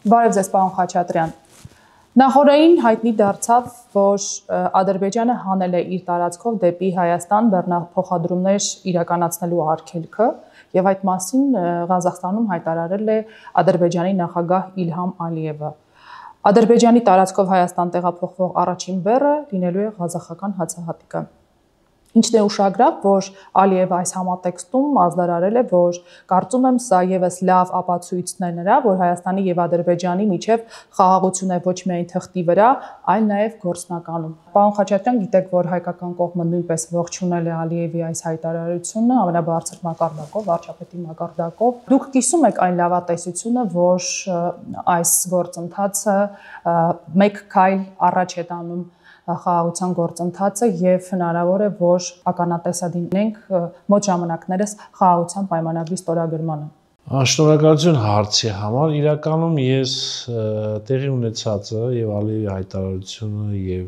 Բարև ձեզ, պարոն Խաչատրյան։ Նախորդին հայտնի դարձավ, որ Ադրբեջանը հանել է իր տարածքով դեպի Հայաստան բեռնափոխադրումներ իրականացնելու արգելքը, եւ այդ մասին Ղազախստանում հայտարարել է Ադրբեջանի նախագահ Իլհամ Ալիևը։ Ադրբեջանի տարածքով Հայաստան տեղափոխվող առաջին բեռը լինելու է ղազախական հացահատիկը։ Ինչն է ուշագրավ, որ Ալիևը այս համատեքստում ազդարարել է, որ կարծում եմ սա եւս լավ ապացույցն է նրա, որ Հայաստանի եւ Ադրբեջանի միջև խաղաղություն է ոչ միայն թղթի վրա, այլ նաեւ գործնականում։ Պարոն Խաչատրյան, գիտեք, որ հայկական կողմը նույնպես ողջունել է Ալիևի այս հայտարարությունը ամենաբարձր մակարդակով, վարչապետի մակարդակով։ Դուք կիսում եք այն լավատեսությունը, որ այս գործընթացը մեկ քայլ առաջ է տանում խաղաղության գործընթացը եւ հնարավոր է, որ ականատեսադինենք մոտ ժամանակներս խաղաղության պայմանագրի ստորագրմանը։ Շնորհակալություն հարցի համար։ Իրականում ես տեղի ունեցածը եւ Ալիևի հայտարարությունը եւ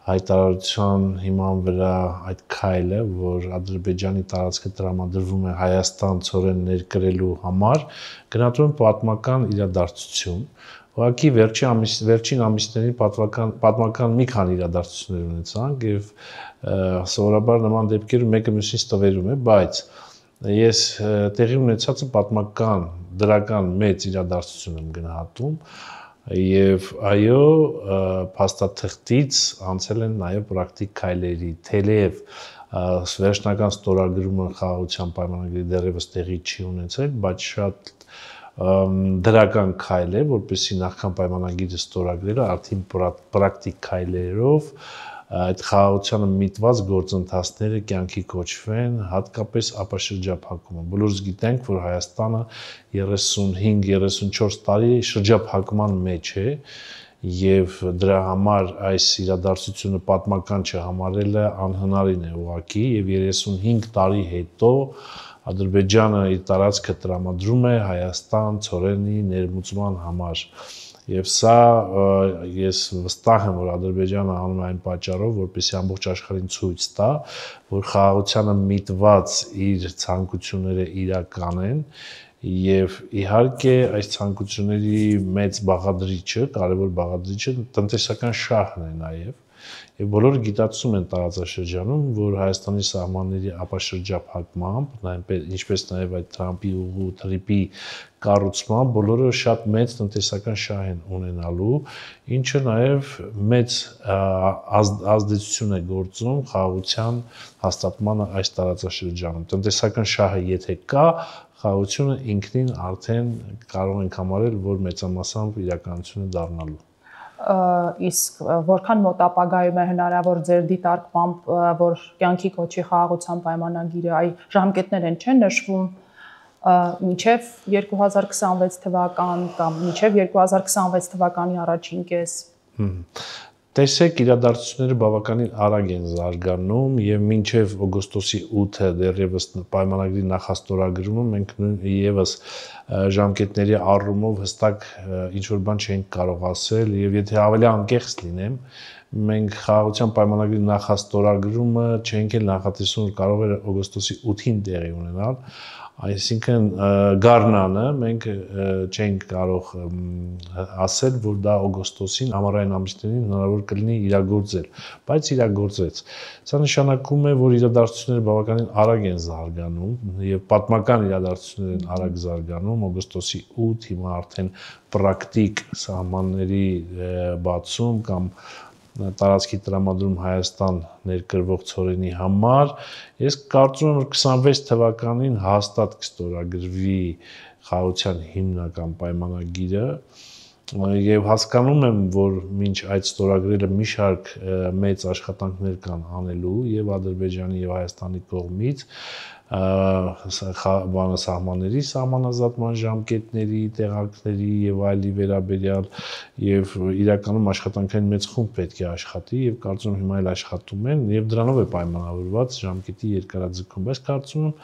հայտարարության հիման վրա այդ քայլը, որ Ադրբեջանի տարածքը տրամադրվում է Հայաստան ցորեն ներկրելու համար, գնահատում եմ պատմական իրադարձություն։ Ուղղակի վերջին ամիսներին պատմական մի քանի իրադարձություններ ունեցանք եւ սովորաբար նման դեպքերում մեկը մյուսից տվերում է, բայց ես տեղի ունեցածը պատմական դրական մեծ իրադարձություն եմ գնահատում եւ այո, փաստաթղթից անցել են նաեւ պրակտիկ քայլերի, թեև վերջնական ստորագրումը խաղաղության պայմանագրի դեռևս տեղի չի ունեցել, բայց շատ դրական քայլ է, որպեսզի նախքան պայմանագիրը ստորագրելը արդեն պրակտիկ քայլերով այդ խաղաղությանը միտված գործընթացները կյանքի կոչվեն, հատկապես ապաշրջափակումը։ Բոլորս գիտենք, որ Հայաստանը 35-34 տարի շրջափակման մեջ է եւ դրա համար այս իրադարձությունը պատմական չհամարելը անհնարին է ուղղակի եւ 35 տարի հետո Ադրբեջանը իր տարածքը տրամադրում է Հայաստան ցորենի ներմուծման համար եւ սա ես վստահ եմ, որ Ադրբեջանը անում է այն պատճառով, որպեսզի ամբողջ աշխարհին ցույց տա, որ խաղաղությանը միտված իր ցանկությունները իրական են եւ իհարկե այս ցանկությունների մեծ բաղադրիչը, կարևոր բաղադրիչը տնտեսական շահն է նաեւ եւ բոլորը գիտակցում են տարածաշրջանում, որ Հայաստանի սահմանների ապաշրջափակմամբ, ինչպես նաեւ այդ Թրամփի ուղու թրիպի կառուցմամբ բոլորը շատ մեծ տնտեսական շահ են ունենալու, ինչը նաեւ մեծ ազդեցություն է գործում խաղաղության հաստատմանը այս տարածաշրջանում։ Տնտեսական շահը եթե կա, խաղաղությունը ինքնին արդեն կարող ենք համարել, որ մեծամասամբ իրականություն է դառնալու։ Իսկ որքան մոտ ապագայում է հնարավոր ձեր դիտարկմամբ, որ կյանքի կոչի խաղաղության պայմանագիրը, այ ժամկետներ են չեն նշվում մինչև 2026 թվական կամ մինչև 2026 թվականի առաջին կես։ Տեսեք, իրադարձությունները բավականին արագ են զարգանում եւ մինչեւ օգոստոսի 8-ը դեռևս պայմանագրի նախաստորագրումը մենք եւս ժամկետների առումով հստակ ինչ-որ բան չենք կարող ասել եւ եթե ավելի անկեղծ լինեմ, մենք խաղաղության պայմանագրի նախաստորագրումը չենք էլ նախատեսում, որ կարող է օգոստոսի 8-ին տեղի ունենալ, այսինքն գարնանը մենք չենք կարող ասել, որ դա օգոստոսին ամառային ամիսներին հնարավոր կլինի իրագործել, բայց իրագործվեց։ Սա նշանակում է, որ իրադարձությունները բավականին արագ են զարգանում եւ պատմական իրադարձություններ են արագ զարգանում, օգոստոսի 8 հիմա արդեն պրակտիկ սահմանների բացում կամ տարածքի տրամադրում Հայաստան ներկրվող ցորենի համար, ես կարծում եմ, որ 26 թվականին հաստատ կստորագրվի խաղաղության հիմնական պայմանագիրը եւ հասկանում եմ, որ մինչ այդ ստորագրելը մի շարք մեծ աշխատանքներ կան անելու եւ Ադրբեջանի եւ Հայաստանի կողմից սահմանների սահմանազատման ժամկետների, տեղանքների եւ այլի վերաբերյալ եւ իրականում աշխատանքային մեծ խումբ պետք է աշխատի եւ կարծում եմ հիմա էլ աշխատում են եւ դրանով է պայմանավորված ժամկետի երկարաձգում, բայց կարծում եմ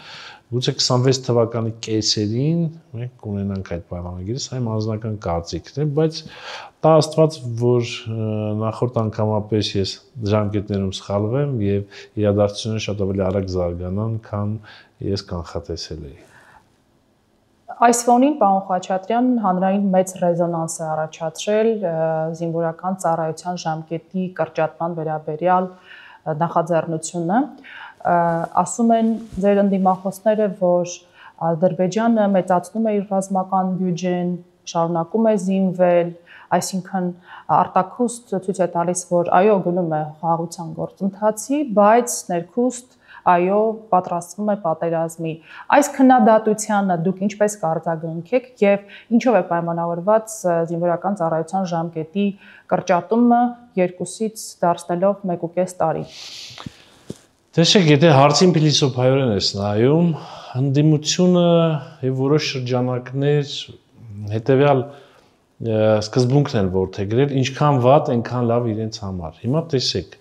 գուցե 26 թվականի կեսերին մենք կունենանք այդ պայմանագիրը, սա իմ անձնական կարծիքն է, բայց տա Աստված, որ նախորդ անգամապես ես ժամկետներում սխալվեմ եւ իրադարձությունները շատ ավելի արագ զարգանան, քան ես կանխատեսել էի։ Այս ֆոնին պարոն Խաչատրյան հանրային մեծ ռեզոնանս է առաջացրել զինվորական ծառայության ժամկետի կրճատման վերաբերյալ նախաձեռնությունը։ Ասում են ձեր ընդդիմախոսները, որ Ադրբեջանը մեծացնում է իր ռազմական բյուջեն, շարունակում է զինվել, այսինքն արտաքուստ ցույց է տալիս, որ այո, գնում է խաղաղության գործընթացի, բայց ներքուստ այո, պատրաստվում է պատերազմի։ Այս քննադատությանը դուք ինչպես կարձագանքեք եւ ինչով է պայմանավորված զինվորական ծառայության ժամկետի կրճատումը 2-ից դարձնելով 1.5 տարի։ Տեսեք, եթե հարցին փիլիսոփայորեն ես նայում, ընդդիմությունը եւ որոշ շրջանակներ հետեւյալ սկզբունքն են որդեգրել, ինչքան վատ, այնքան լավ իրենց համար։ Հիմա տեսեք,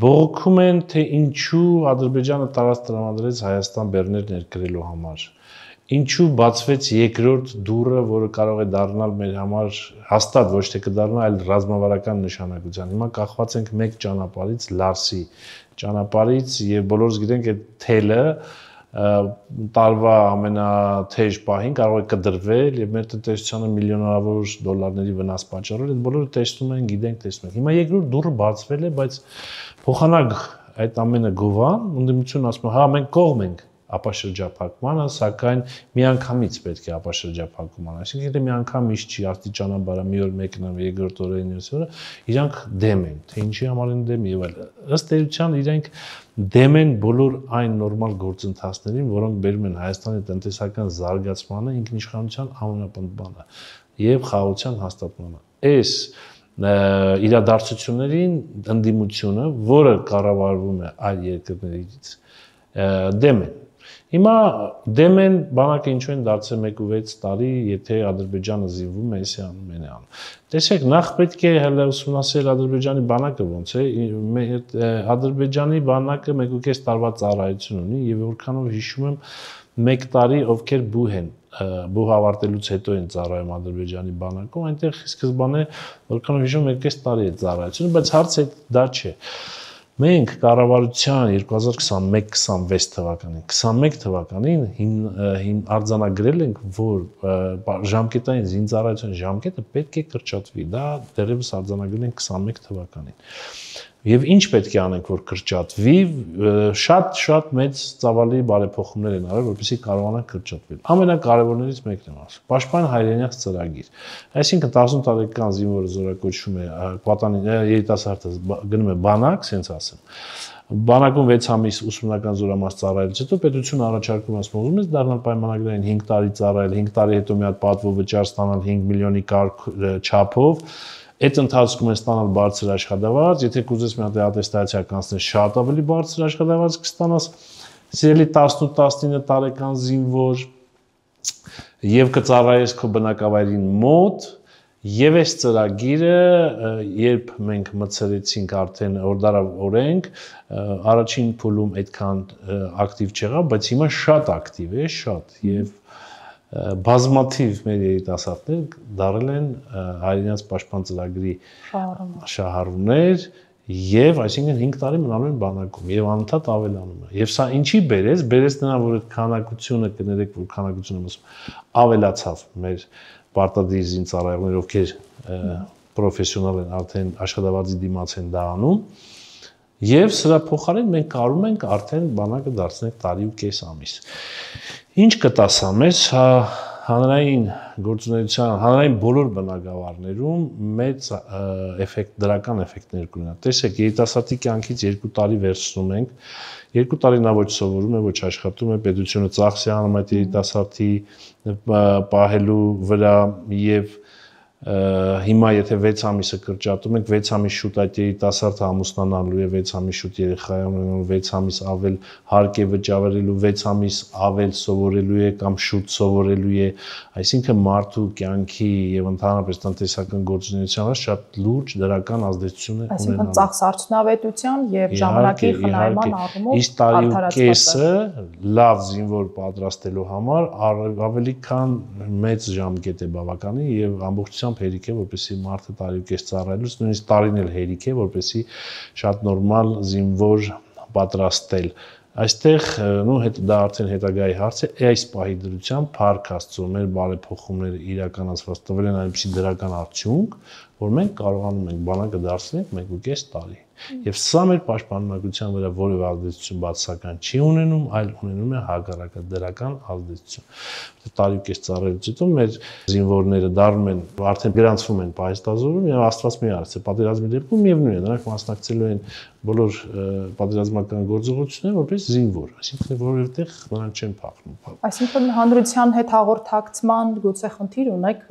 բողոքում են, թե ինչու Ադրբեջանը տարած տրամադրեց Հայաստան բեռներ ներկրելու համար։ Ինչու բացվեց երկրորդ դուռը, որը կարող է դառնալ մեր համար հաստատ ոչ թե կդառնա, այլ ռազմավարական նշանակության։ Հիմա կախված ենք մեկ ճանապարհից, Լարսի ճանապարհից, եւ բոլորս գիտենք, այդ թելը տարվա ամենաթեժ պահին կարող է կդրվել եւ մեր տնտեսությանը միլիոնավոր դոլարների վնաս պատճառել, այդ բոլորը տեսնում են, գիտենք, տեսնում են։ Հիմա երկրորդ դուռը բացվել է, բայց փոխանակ այդ ամենը գովան, ընդդիմությունն ասում է, հա մենք կողմ ենք ապաշրջափակմանը, սակայն միանգամից պետք է ապաշրջափակում ան, այսինքն եթե մի անգամ միշտ չի աստիճանաբար մի օր մեկն է, երկրորդ օրը, իներսիորը, իրանք դեմ են, թե ինչի համար են դեմ եւ այլ։ Ըստ էության իրանք դեմ են բոլոր այն նորմալ գործընթացներին, որոնք բերում են Հայաստանի տնտեսական զարգացմանը, ինքնիշխանության ամենապնդմանը եւ խաղաղության հաստատմանը։ Այս իրադարձություններին ընդդիմությունը, որը կառավարվում է այլ երկրներից, դեմ են։ Հիմա դեմ են բանակը ինչու են դարձել 1.6 տարի, եթե Ադրբեջանը զինվում է, էսի անում են անում։ Տեսեք, նախ պետք է հələ ուսումնասիրել Ադրբեջանի բանակը ոնց է, Ադրբեջանի բանակը 1.5 տարվա ծառայություն ունի եւ որքանով հիշում եմ 1 տարի ովքեր բուհ են, բուհ ավարտելուց հետո են ծառայում Ադրբեջանի բանակում, այնտեղ սկզբանե որքանով հիշում 1.5 տարի է ծառայությունը, բայց հարցը դա չէ։ Մենք կառավարության 2021-26 թվականին, 21 թվականին արձանագրել ենք, որ ժամկետային զինծառայության ժամկետը պետք է կրճատվի, դա դեռևս արձանագրել ենք 21 թվականին։ Եվ ինչ պետք է անենք, որ կրճատվի, շատ մեծ ծավալի բարեփոխումներ են արել, որպեսզի կարողանան կրճատվել։ Ամենակարևորներից մեկն եմ ասում, Պաշտպան հայրենիք ծրագիր։ Այսինքն 18 տարեկան զինվորը զորակոչվում է, պատանի երիտասարդը գնում է բանակ, ասենց ասեմ։ Բանակում 6 ամիս ուսումնական զորամաս ծառայելուց հետո պետությունը առաջարկում է, ասում ես դառնալ պայմանագրային 5 տարի ծառայել, 5 տարի հետո մի հատ պատվո վճար ստանալ 5 միլիոնի կարգ չափով։ Այդ ընթացքում է ստանալ բարձր աշխատավարձ, եթե կուզես մի հատ ատեստացիա կանցնես, շատ ավելի բարձր աշխատավարձ կստանաս, սիրելի 18-19 տարեկան զինվոր, եւ կծառայես քո բնակավայրին մոտ, եւ այս ծրագիրը, երբ մենք մտցրեցինք արդեն օրդարավ օրենք, առաջին փուլում այդքան ակտիվ չեղավ, բայց հիմա շատ ակտիվ է, շատ եւ բազմաթիվ մեր երիտասարդներ դարել են հայրենիք պաշտպան ծրագրի շահառուներ եւ այսինքն 5 տարի մնալու են բանակում եւ անընդհատ ավելանում է։ Եվ սա ինչի բերեց նրան, որ այդ քանակությունը կներեք, որ քանակությունը ավելացավ մեր պարտադիր զինծառայողներ, ովքեր պրոֆեսիոնալ են, արդեն աշխատավարձի դիմաց են դա անում։ Եվ սրա փոխարեն մենք կարում ենք արդեն բանակը դարձնել տարի ու կես ամիս։ Ինչ կտասա մեզ հանրային գործունեության, հանրային բոլոր բնակավարներում մեծ դրական էֆեկտներ կունենա։ Տեսեք, երիտասարդի կյանքից 2 տարի վերցնում ենք, 2 տարի նա ոչ սովորում է, ոչ աշխատում է, պետությունը ծախս է անում այդ երիտասարդի պահելու վրա եւ հիմա եթե 6 ամիսը կրճատում ենք, 6 ամիս շուտ այդ երիտասարդը ամուսնանալու է, 6 ամիս շուտ երեխա ունենալու, 6 ամիս ավել հարկ է վճարելու, 6 ամիս ավել սովորելու է կամ շուտ սովորելու է, այսինքն մարդու կյանքի եւ ընդհանրապես տնտեսական գործունեության վրա շատ լուրջ դրական ազդեցություն է ունենալու։ Այսինքն ծախս արդյունավետության եւ ժամանակի խնայման առումով իսկ տարի ու կեսը լավ զինվոր պատրաստելու համար ավելի քան մեծ ժամկետ է բավականին եւ ամբողջությամբ հերիք է, որպեսզի մարդը տարի ու կես ծառայելուց, նույնիսկ տարին էլ հերիք է, որպեսզի շատ նորմալ զինվոր պատրաստել։ Այստեղ դա արդեն հետագայի հարց է, այս պահի դրությամբ փառք Աստծո մեր բարեփոխումները իրականացված տվել են այնպիսի դրական արդյունք, որ մենք կարողանում ենք բանակը դարձնել 1.5 տարի։ Եվ սա մեր պաշտպանողության վրա որևէ ազդեցություն բացասական չի ունենում, այլ ունենում է հակառակը դրական ազդեցություն։ Տարի-կես ծառայելուց հետո մեր զինվորները դառնում են, արդեն գրանցվում են պահեստազորում եւ Աստված մի արած է պատերազմի դեպքում միևնույն է, նրանք մասնակցելու են բոլոր պատերազմական գործողությունները որպես զինվոր, այսինքն որովհետեւ նրանք չեն փախնում։ Այսինքն հանրության հետ հաղորդակցման գուցե խնդիր ունեք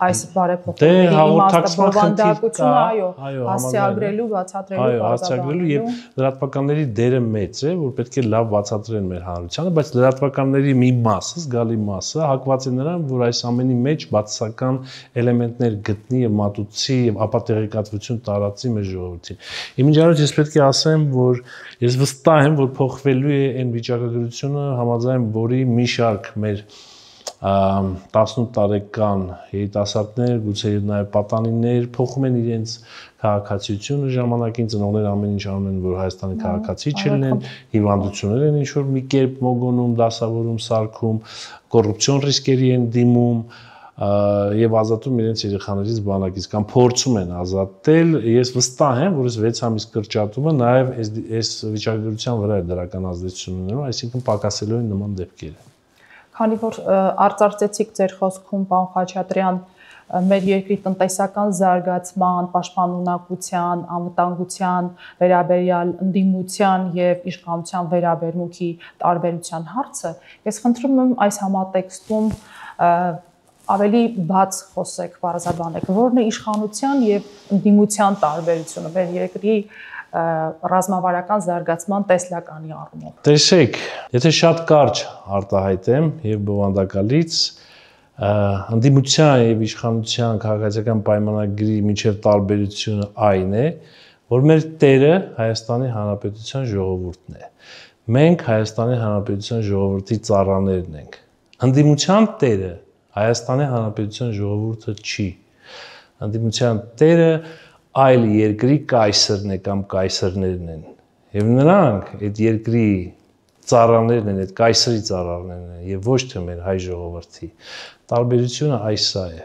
այս բարեփոխումների իմաստը, բովանդակությունը, հասցեագրելու, բացատրելու, հասցեագրելու եւ լրատվականների դերը մեծ է, որ պետք է լավ բացատրեն մեր հանրությանը, բայց լրատվականների մի մասը, զգալի մասը հակված է նրան, որ այս ամենի մեջ բացասական էլեմենտներ գտնի եւ մատուցի եւ ապատեղեկատվություն տարածի մեր ժողովրդին։ Իմիջիայլոց ես պետք է ասեմ, որ ես վստահ եմ, որ փոխվելու է այն վիճակագրությունը, համաձայն որի մի շարք մեր 18 տարեկան երիտասարդներ, գուցե նաև պատանիներ փոխում են իրենց քաղաքացիությունը ժամանակին, ծնողները ամեն ինչ անում են, որ Հայաստանի քաղաքացի չլինեն, հիվանդություններ են ինչ-որ մի կերպ մոգոնում, դասավորում, սարքում, կոռուպցիոն ռիսկերի են դիմում եւ ազատում իրենց երեխաներից բանակից կամ փորձում են ազատել, ես վստահ եմ, որ այս 6 ամիս կրճատումը նաեւ այս վիճակագրության վրա է դրական ազդեցություն ունենալու, այսինքն պակասելու են նման դեպքերը։ Քանի որ արծարծեցիք ձեր խոսքում, պարոն Խաչատրյան, մեր երկրի տնտեսական զարգացման, պաշտպանունակության, անվտանգության վերաբերյալ ընդդիմության եւ իշխանության վերաբերմունքի տարբերության հարցը, ես խնդրում եմ այս համատեքստում ավելի բաց խոսեք, բարձրաբանեք, որն է իշխանության եւ ընդդիմության տարբերությունը մեր երկրի ռազմավարական զարգացման տեսլականի առումով։ Տեսեք, եթե շատ կարճ արտահայտեմ եւ բովանդակալից, ընդդիմության եւ իշխանության քաղաքացիական պայմանագրի միջև տարբերությունը այն է, որ մեր տերը Հայաստանի Հանրապետության ժողովուրդն է։ Մենք Հայաստանի Հանրապետության ժողովրդի ծառաներն ենք։ Ընդդիմության տերը Հայաստանի Հանրապետության ժողովուրդը չի։ Ընդդիմության տերը այլ երկրի կայսրն է կամ կայսրներն են։ Եվ նրանք այդ երկրի ծառաներն են, այդ կայսրի ծառաներն են եւ ոչ թե մեր հայ ժողովրդի։ Տարբերությունը այսա է։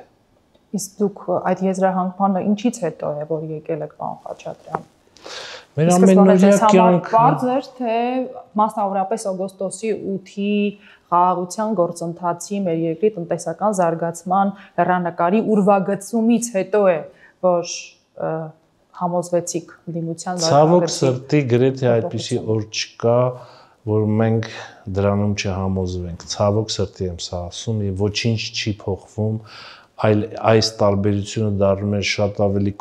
Իսկ դուք այդ եզրահանգմանը ինչից հետո է, որ եկել եք, պարոն Խաչատրյան։ Մեր ամենօրյա կյանքը բարձ էր, թե մասնավորապես օգոստոսի 8-ի խաղաղության գործընթացի մեր երկրի տնտեսական զարգացման հեռանկարի ուրվագծումից հետո է, որ համոզվեցիք ընդդիմության Ցավոք սրտի գրեթե այդպիսի օր չկա, որ մենք դրանում չհամոզվենք։ Ցավոք սրտի եմ սա ասում եւ ոչինչ չի փոխվում, այլ այս տարբերությունը դառնում է շատ ավելի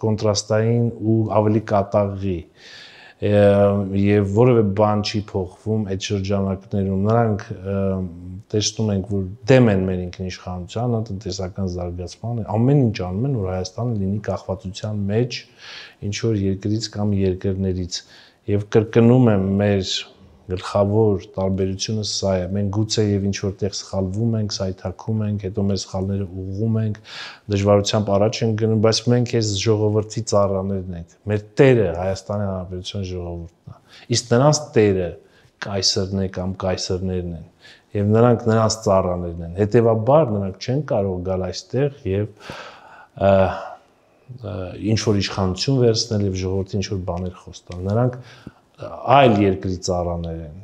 կոնտրաստային ու ավելի կատաղի եւ որևէ բան չի փոխվում այդ շրջանակներում նրանք տեսնում ենք որ դեմ են մեր ինքնիշխանությանը, տնտեսական զարգացմանը, ամեն ինչ անում են որ Հայաստանը լինի կախվածության մեջ ինչ որ երկրից կամ երկրներից եւ կրկնում եմ մեր գլխավոր տարբերությունը սա է մենք գուցե եւ ինչ որտեղ սխալվում ենք, սայթաքում ենք, հետո մեր սխալները ուղղում ենք, դժվարությամբ առաջ ենք գնում, բայց մենք այս ժողովրդի ծառաներն ենք։ Մեր տերը Հայաստանի Հանրապետության ժողովուրդն է։ Իսկ նրանց տերը կայսրն է կամ կայսրներն են եւ նրանք նրանց ծառաներն են։ Հետեւաբար նրանք չեն կարող գալ այստեղ եւ ինչ որ իշխանություն վերցնել եւ ժողովրդին ինչ որ բաներ խոստալ։ Նրանք այլ երկրի ծառաներ են,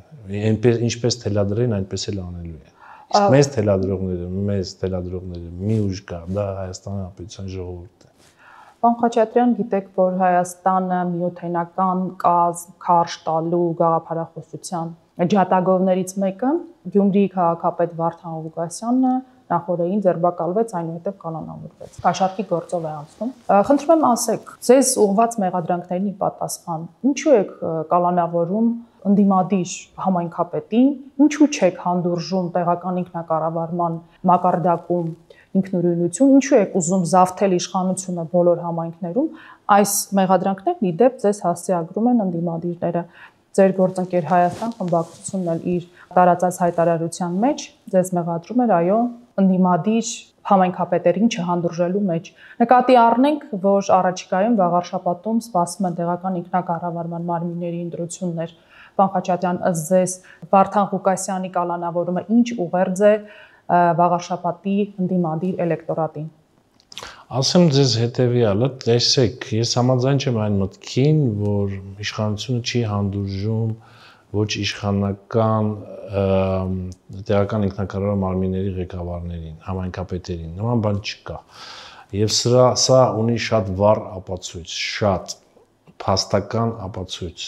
այնպես ինչպես թելադրեն, այնպես էլ անելու են։ Իսկ մեզ թելադրողները մի ուժ կա, դա Հայաստանի Հանրապետության ժողովուրդն է։ Պարոն Խաչատրյան, գիտեք, որ Հայաստանը միութենական կազմ քարշ տալու գաղափարախոսության ջատագովներից մեկը Գյումրիի քաղաքապետ Վարդան Ղուկասյանն է, նախորդին ձերբակալվեց, այնուհետև կանոնավորվեց։ Կաշառքի գործով է անցնում։ Խնդրում եմ ասեք, ձեզ ուղղված մեղադրանքներին ի պատասխան, ինչու եք կալանավորում ընդդիմադիր համայնքապետին, ինչու չեք հանդուրժում տեղական ինքնակառավարման մակարդակում ինքնուրույնություն, ինչու եք ուզում զավթել իշխանությունը բոլոր համայնքներում, այս մեղադրանքներն ի դեպ ձեզ հասցեագրում են ընդդիմադիրները։ Ձեր գործընկեր Հայաստան խմբակցությունն էլ իր տարածած հայտարարության մեջ ձեզ մեղադրում էր, այո, ընդդիմադիր համայնքապետերին չհանդուրժելու մեջ։ Նկատի առնենք, որ առաջիկայում վաղարշաբաթում սպասվում են տեղական ինքնակառավարման մարմինների ընտրություններ։ Պարոն Խաչատրյան, ըստ ձեզ Վարդան Ղուկասյանի կալանավորումը ինչ ուղերձ է վաղարշաբաթի ընդդիմադիր էլեկտորատին։ Ասեմ ձեզ հետևյալը, տեսեք, ես համաձայն չեմ այն մտքին, որ իշխանությունը չի հանդուրժում ոչ իշխանական տեղական ինքնակառավարման մարմինների ղեկավարներին, համայնքապետերին, նման բան չկա։ Եվ սա ունի շատ վառ ապացույց, շատ փաստական ապացույց։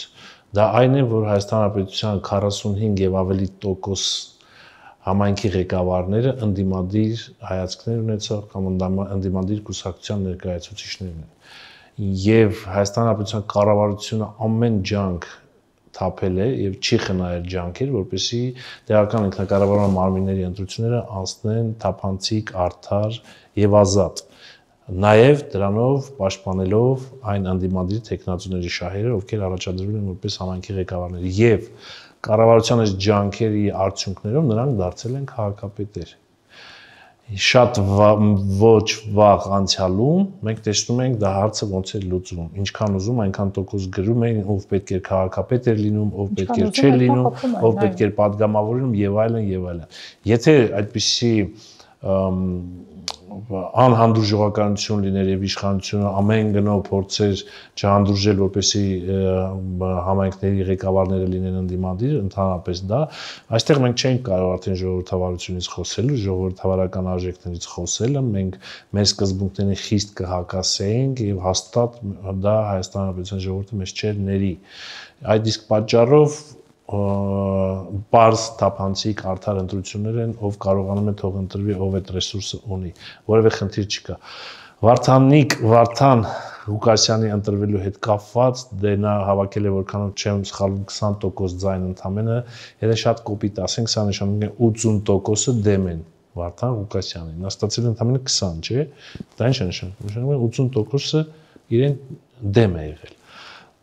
Դա այն է, որ Հայաստան Հանրապետության 45 եւ ավելի տոկոս համայնքի ղեկավարները ընդդիմադիր հայացքներ ունեցող կամ ընդդիմադիր կուսակցության ներկայացուցիչներն են։ Եվ Հայաստան Հանրապետության կառավարությունը ամեն ջանք թափել է եւ չի խնայել ջանքեր, որպեսզի տեղական ինքնակառավարման մարմինների ընտրությունները անցնեն թափանցիկ, արդար եւ ազատ։ Նաեւ դրանով պաշտպանելով այն ընդդիմադիր տեխնացուների շահերը, ովքեր առաջադրվել են որպես համայնքի ղեկավարներ, եւ կառավարության այս ջանքերի արդյունքներով նրանք դարձել են քաղաքապետեր։ Շատ ոչ վաղ անցյալում մենք տեսնում ենք դա հարցը ոնց է լուծվում։ Ինչքան ուզում, այնքան տոկոս գրում էին, ով պետք է քաղաքապետ էր լինում, ով պետք է չէր լինում, ով պետք է падգամավոր լինում եւ այլն եւ այլն։ Եթե այդպիսի անհանդուրժողականություն լիներ եւ իշխանությունը ամեն գնով փորձեր չհանդուրժել, որպեսզի համայնքների ղեկավարները լինեն ընդդիմադիր, ընդհանրապես դա, այստեղ մենք չենք կարող արդեն ժողովրդավարությունից խոսելու, ժողովրդավարական արժեքներից խոսելը, մենք մեր սկզբունքներին խիստ կհակասեինք եւ հաստատ դա Հայաստան Հանրապետության ժողովուրդը մեզ չէր ների։ Այդ իսկ պատճառով պարզ թափանցիկ արդար ընտրություններ են, ով կարողանում է թող ընտրվի, ով այդ ռեսուրսը ունի, որևէ խնդիր չկա։ Վարդան Ղուկասյանի ընտրվելու հետ կապված, դե նա հավաքել է որքանով չեմ սխալվում 20% ձայն ընդամենը, եթե շատ կոպիտ ասենք, սա նշանակում է 80%-ը դեմ են Վարդան Ղուկասյանին։ Նա ստացել է ընդամենը 20, չէ՞։ Դա ինչ է նշանակում։ Նշանակում է 80%-ը իրեն դեմ է եղել։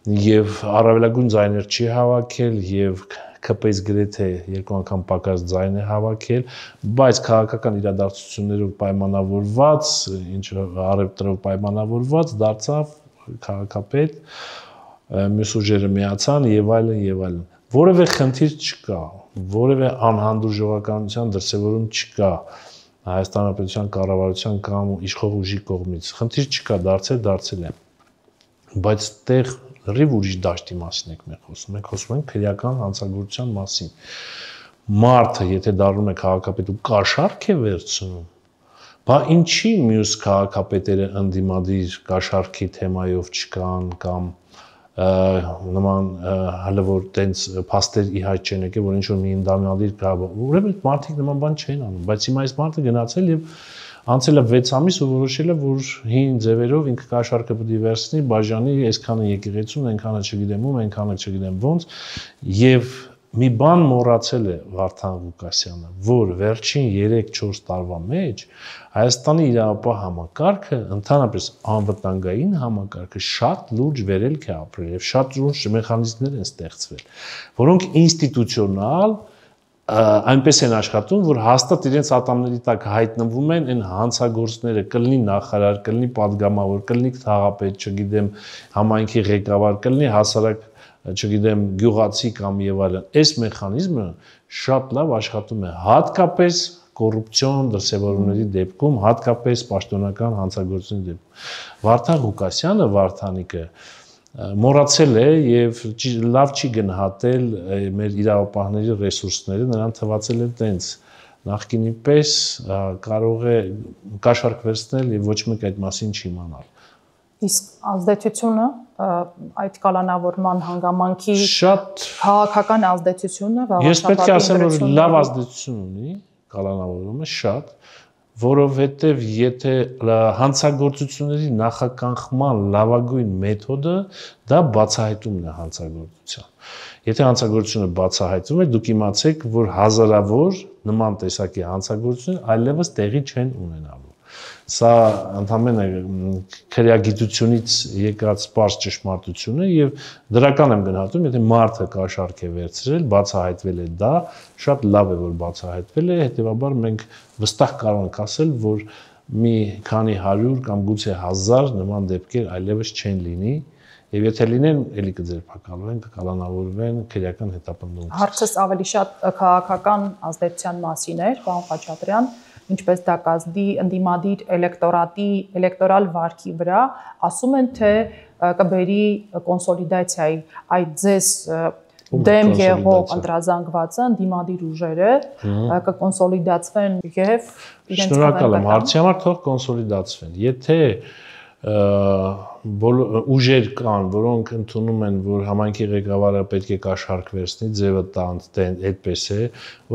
Եվ առավելագույն ձայներ չի հավաքել եւ ԿՊ-ից գրեթե երկու անգամ պակաս ձայն է հավաքել, բայց քաղաքական իրադարձություններով պայմանավորված, ինչ առևտրով պայմանավորված դարձավ քաղաքապետ, մյուս ուժերը միացան եւ այլն եւ այլն։ Որևէ խնդիր չկա, որևէ անհանդուրժողականության դրսևորում չկա Հայաստան Հանրապետության կառավարության կամ իշխող ուժի կողմից։ Խնդիր չկա, դարձել է։ Բայց տեղ լրիվ ուրիշ դաշտի մասին ենք մենք խոսում։ Մենք խոսում ենք քրեական հանցագործության մասին։ Մարդը, եթե դառնում է քաղաքապետ ու կաշառք է վերցնում, բա ինչի մյուս քաղաքապետերը ընդդիմադիր կաշառքի թեմայով չկան կամ նման հələ որ տենց փաստեր ի հայտ չեն եկել, որ ինչ որ մի ընդդիմադիր քաղաքապետ, ուրեմն մարդիկ նման բան չեն անում, բայց հիմա այս մարդը գնացել եւ անցել է 6 ամիս ու որոշել է, որ հին ձևերով ինքը կաշառքը պետք է վերցնի, բաժանի, այսքանը եկեղեցուն, այնքանը չգիտեմ ում, այնքանը չգիտեմ ոնց, եւ մի բան մոռացել է Վարդան Ղուկասյանը, որ վերջին 3-4 տարվա մեջ Հայաստանի իրավապահ համակարգը, ընդհանրապես անվտանգային համակարգը շատ լուրջ վերելք է ապրել եւ շատ լուրջ մեխանիզմներ են ստեղծվել, որոնք ինստիտուցիոնալ այնպես են աշխատում, որ հաստատ իրենց ատամների տակ հայտնվում են այն հանցագործները, կլինի նախարար, կլինի падգամավոր, կլինի քաղաքապետ, չգիտեմ, համայնքի ղեկավար, կլինի հասարակ, չգիտեմ, գյուղացի կամ եւ այլն։ Այս մեխանիզմը շատ լավ աշխատում է, հատկապես կոռուպցիոն դրսևորումների դեպքում, հատկապես պաշտոնական հանցագործությունների դեպքում։ Վարդան Ղուկասյանը, Վարդանիկը մոռացել է եւ լավ չի գնահատել մեր իրավապահների ռեսուրսները, նրան թվացել է տենց նախկինի պես կարող է կաշառք վերցնել եւ ոչ մեկ այդ մասին չի իմանալ։ Իսկ ազդեցությունը այդ կալանավորման հանգամանքի շատ քաղաքական ազդեցությունը Ես պետք է ասեմ, որ լավ ազդեցություն ունի կալանավորումը շատ, որովհետև եթե հանցագործությունների նախականխման լավագույն մեթոդը դա բացահայտումն է հանցագործության։ Եթե հանցագործությունը բացահայտվում է, դուք իմացեք, որ հազարավոր նման տեսակի հանցագործություն այլևս տեղի չեն ունենալու։ Սա ընդհանրապես քրեագիտությունից եկած պարզ ճշմարտություն է եւ դրական եմ գնահատում, եթե մարդը կաշառք է վերցրել, բացահայտվել է դա, շատ լավ է, որ բացահայտվել է, հետեւաբար մենք վստահ կարող ենք ասել, որ մի քանի 100 կամ գուցե 1000 նման դեպքեր այլևս չեն լինի Եվ եթե լինեն, էլի կձերբակալվեն, կկալանավորվեն քրեական հետապնդումից։ Հարցս ավելի շատ քաղաքական ազդեցության մասին էր, պարոն Խաչատրյան, ինչպես դա կազդի ընդդիմադիր էլեկտորատի էլեկտորալ վարքի վրա, ասում են, թե կբերի կոնսոլիդացիայի այդ ձեզ դեմ եղող ընտրազանգվածը ընդդիմադիր ուժերը կկոնսոլիդացվեն եւ իրենց Շնորհակալ եմ, հարցի համար թող կոնսոլիդացվեն։ Եթե ուժեր կան, որոնք ընդունում են, որ համայնքի ղեկավարը պետք է կաշառք վերցնի, ձևը տան, այդպես է,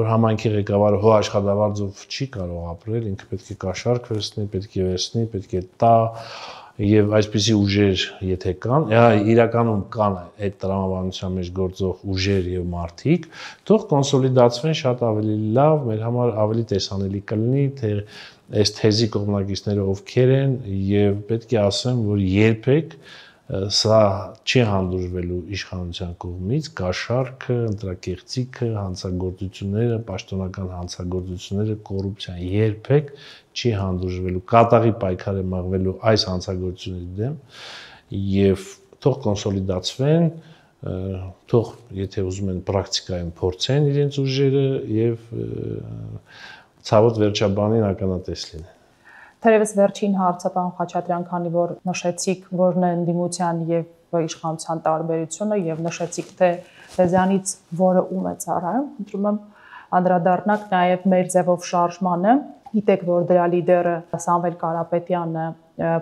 որ համայնքի ղեկավարը հո աշխատավարձով չի կարող ապրել, ինքը պետք է կաշառք վերցնի, պետք է վերցնի, պետք է տա, եւ այսպիսի ուժեր եթե կան, իրականում կան այդ տրամաբանության մեջ գործող ուժեր եւ մարդիկ, թող կոնսոլիդացվեն շատ ավելի լավ, մեր համար ավելի տեսանելի կլինի, թե այս թեզի կողմնակիցները ովքեր են եւ պետք է ասեմ, որ երբեք սա չի հանդուրժվելու իշխանության կողմից, կաշառքը, ընտրակեղծիքը, հանցագործությունները, պաշտոնական հանցագործությունները, կոռուպցիան երբեք չի հանդուրժվելու, կատաղի պայքար է մղվելու այս հանցագործությունների դեմ եւ թող կոնսոլիդացվեն, թող եթե ուզում են պրակտիկայում փորձեն իրենց ուժերը եւ ցավոտ վերջաբանին ականատես լինեն։ Թերևս վերջին հարցը, պարոն Խաչատրյան, քանի որ նշեցիք, որն է ընդդիմության եւ իշխանության տարբերությունը եւ նշեցիք, թե դեզանից որը ում է ծառայում, խնդրում եմ անդրադառնաք նաեւ մեր ձևով շարժմանը։ Գիտեք, որ դրա լիդերը Սամվել Կարապետյանը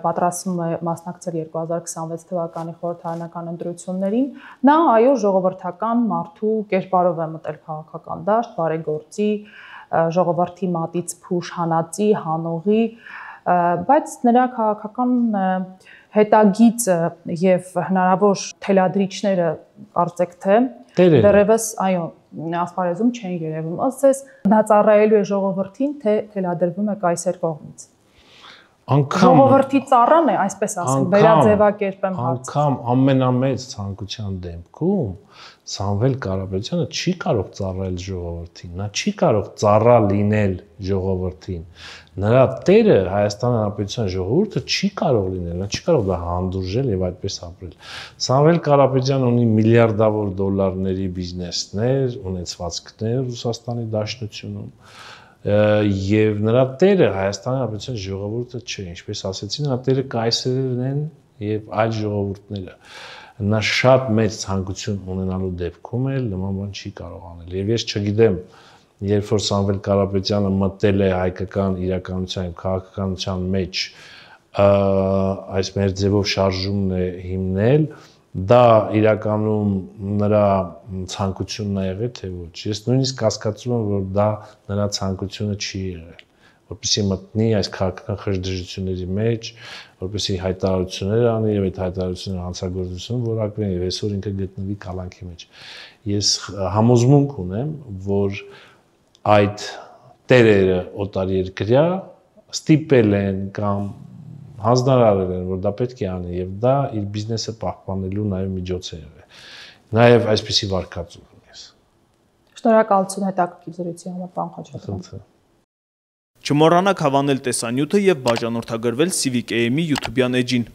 պատրաստվում է մասնակցել 2026 թվականի խորհրդարանական ընտրություններին։ Նա այո ժողովրդական մարդու կերպարով է մտել քաղաքական դաշտ, բարեգործի, ժողովրդի մատից փուշ հանածի, հանողի, բայց նրա քաղաքական հետագիծը եւ հնարավոր թելադրիչները կարծեք թե դեռևս այո ասպարեզում չեն երևում, ասես նա ծառայելու է ժողովրդին, թե թելադրվում է կայսեր կողմից։ Ժողովրդի ծառան է, այսպես ասենք, վերաձևակերպեմ հարցը։ Անգամ ամենամեծ ցանկության դեպքում Սամվել Կարապետյանը չի կարող ծառայել ժողովրդին, նա չի կարող ծառա լինել ժողովրդին։ Նրա տերը Հայաստանի Հանրապետության ժողովուրդը չի կարող լինել, նա չի կարող դա հանդուրժել եւ այդպես ապրել։ Սամվել Կարապետյանը ունի միլիարդավոր դոլարների բիզնեսներ, ունեցվածքներ Ռուսաստանի Դաշնությունում եւ նրա տերը Հայաստանի Հանրապետության ժողովուրդը չէ, ինչպես ասեցի, նրա տերը կայսերներն են եւ այլ ժողովուրդները։ Նա շատ մեծ ցանկություն ունենալու դեպքում էլ նման բան չի կարող անել։ Եվ ես չգիտեմ, երբ որ Սամվել Կարապետյանը մտել է հայկական իրականության, քաղաքականության մեջ, այս մեր ձևով շարժումն է հիմնել, դա իրականում նրա ցանկությունն է եղել, թե ոչ։ Ես նույնիսկ հասկացում եմ, որ դա նրա ցանկությունը չի եղել, որպեսզի մտնի այս քաղաքական խժդժությունների մեջ, որպեսզի հայտարարություններ անի եւ այդ հայտարարությունները հանցագործություն որակվեն եւ այսօր ինքը գտնվի կալանքի մեջ։ Ես համոզմունք ունեմ, որ այդ տերերը օտարերկրյա ստիպել են կամ հանձնարարել են, որ դա պետք է անի եւ դա իր բիզնեսը պահպանելու նաեւ միջոց է եղել։ Նաեւ այսպիսի վարկածում եմ ես։ Շնորհակալություն հետաքրքիր զրույցի համար, պարոն Խաչատրյան։ Չմոռանաք հավանել տեսանյութը եւ բաժանորդագրվել Civic AM-ի YouTube-յան էջին։